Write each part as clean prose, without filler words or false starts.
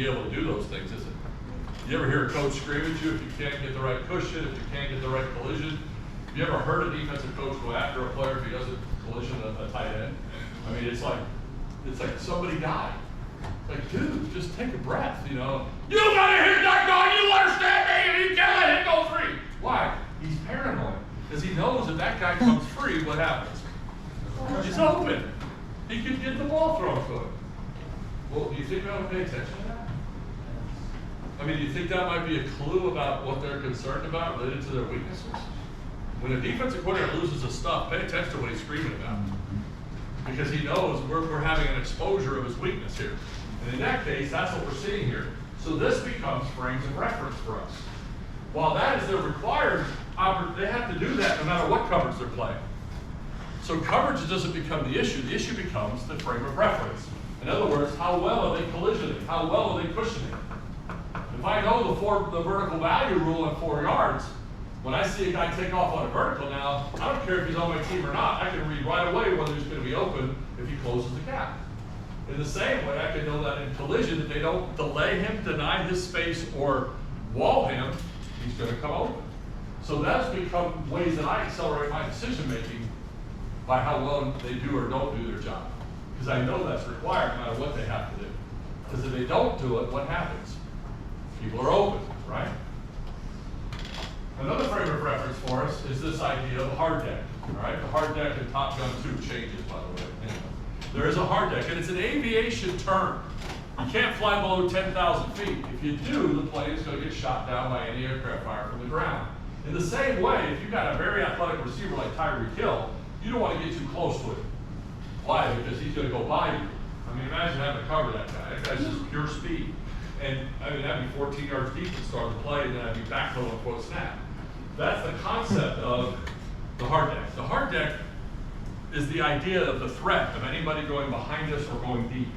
be able to do those things, is it? You ever hear a coach scream at you if you can't get the right cushion, if you can't get the right collision? Have you ever heard a defensive coach go after a player if he doesn't collision a tight end? I mean, it's like somebody died. It's like, dude, just take a breath, you know. You gotta hit that guy, you understand me, you can't let him go free. Why? He's paranoid. Because he knows if that guy comes free, what happens? He's open. He could get the ball thrown to him. Well, do you think we ought to pay attention to that? I mean, do you think that might be a clue about what they're concerned about related to their weaknesses? When a defensive coordinator loses his stuff, pay attention to what he's screaming about. Because he knows we're having an exposure of his weakness here. And in that case, that's what we're seeing here. So this becomes frames of reference for us. While that is their required, they have to do that no matter what coverage they're playing. So coverage doesn't become the issue. The issue becomes the frame of reference. In other words, how well are they collisioning? How well are they cushioning? If I know the vertical value rule on 4 yards, when I see a guy take off on a vertical now, I don't care if he's on my team or not. I can read right away whether he's going to be open if he closes the gap. In the same way, I can know that in collision, if they don't delay him, deny his space, or wall him, he's going to come open. So that's become ways that I accelerate my decision making by how well they do or don't do their job. Because I know that's required no matter what they have to do. Because if they don't do it, what happens? People are open, right? Another frame of reference for us is this idea of hard deck. All right, the hard deck in Top Gun 2 changes, by the way. Anyway, there is a hard deck, and it's an aviation term. You can't fly below 10,000 feet. If you do, the plane is going to get shot down by any aircraft fire from the ground. In the same way, if you've got a very athletic receiver like Tyreek Hill, you don't want to get too close to him. Why? Because he's going to go by you. I mean, imagine having to cover that guy. That guy's just pure speed. And I mean, that'd be 14 yards deep to start the play, and then I'd be backpedaling for a snap. That's the concept of the hard deck. The hard deck is the idea of the threat of anybody going behind us or going deep.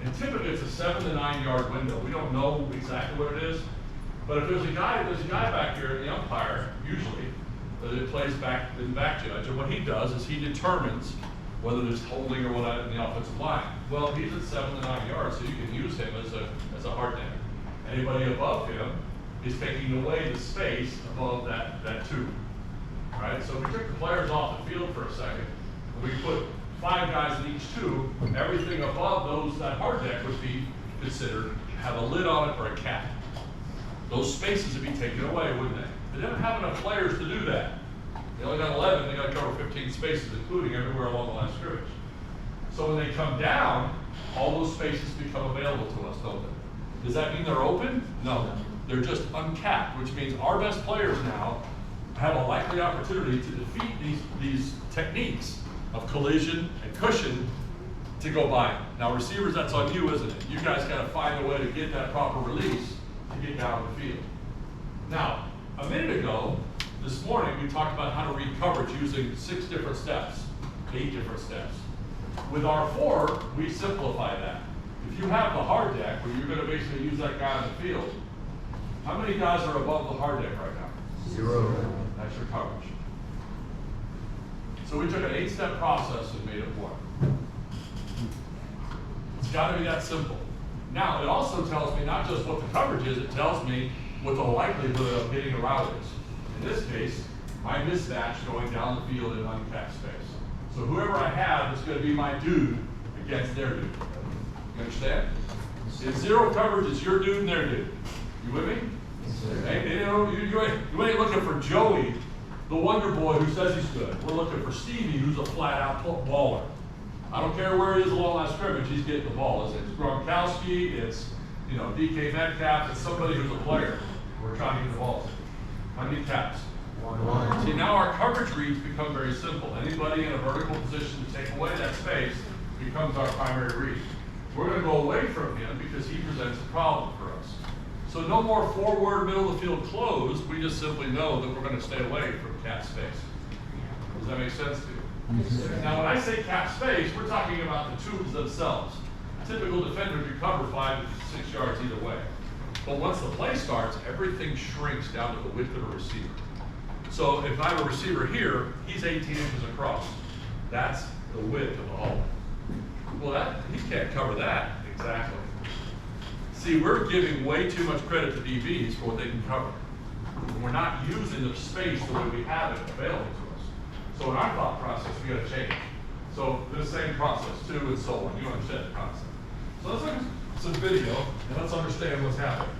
And typically it's a 7 to 9 yard window. We don't know exactly what it is, but if there's a guy back here, the umpire, usually, that plays back in the back judge, and what he does is he determines whether there's holding or what in the offensive line. Well, he's at 7 to 9 yards, so you can use him as a hard deck. Anybody above him is taking away the space above that tube. All right, so if we took the players off the field for a second, and we put 5 guys in each tube, everything above that hard deck would be considered have a lid on it or a cap. Those spaces would be taken away, wouldn't they? They don't have enough players to do that. They only got 11, they got to cover 15 spaces, including everywhere along the line of scrimmage. So when they come down, all those spaces become available to us, don't they? Does that mean they're open? No. They're just uncapped, which means our best players now have a likely opportunity to defeat these techniques of collision and cushion to go by them. Now receivers, that's on you, isn't it? You guys got to find a way to get that proper release to get down the field. Now, a minute ago, this morning, we talked about how to read coverage using 6 different steps, 8 different steps. With R4, we simplify that. If you have the hard deck, where you're going to basically use that guy on the field, how many guys are above the hard deck right now? 0. That's your coverage. So we took an 8-step process and made it work. It's got to be that simple. Now, it also tells me not just what the coverage is, it tells me what the likelihood of getting a route is. In this case, my mismatch going down the field in uncapped space. So whoever I have is going to be my dude against their dude. You understand? In 0 coverage, it's your dude and their dude. You with me? Yes, you ain't looking for Joey, the wonder boy who says he's good. We're looking for Stevie, who's a flat-out baller. I don't care where he is along line scrimmage, he's getting the ball. It's Gronkowski, it's DK Metcalf, it's somebody who's a player. We're trying to get the ball. How many caps? 1. See, now our coverage reads become very simple. Anybody in a vertical position to take away that space becomes our primary read. We're going to go away from him because he presents a problem for us. So no more forward, middle of the field closed. We just simply know that we're going to stay away from cap space. Does that make sense to you? Yes, Now, when I say cap space, we're talking about the tubes themselves. A typical defender could cover 5 to 6 yards either way. But once the play starts, everything shrinks down to the width of a receiver. So if I have a receiver here, he's 18 inches across. That's the width of the hole. Well, he can't cover that exactly. See, we're giving way too much credit to DVs for what they can cover. And we're not using the space the way we have it available to us. So in our thought process, we gotta change. So this same process too, and so on. You understand the concept. So let's look at some video and let's understand what's happening.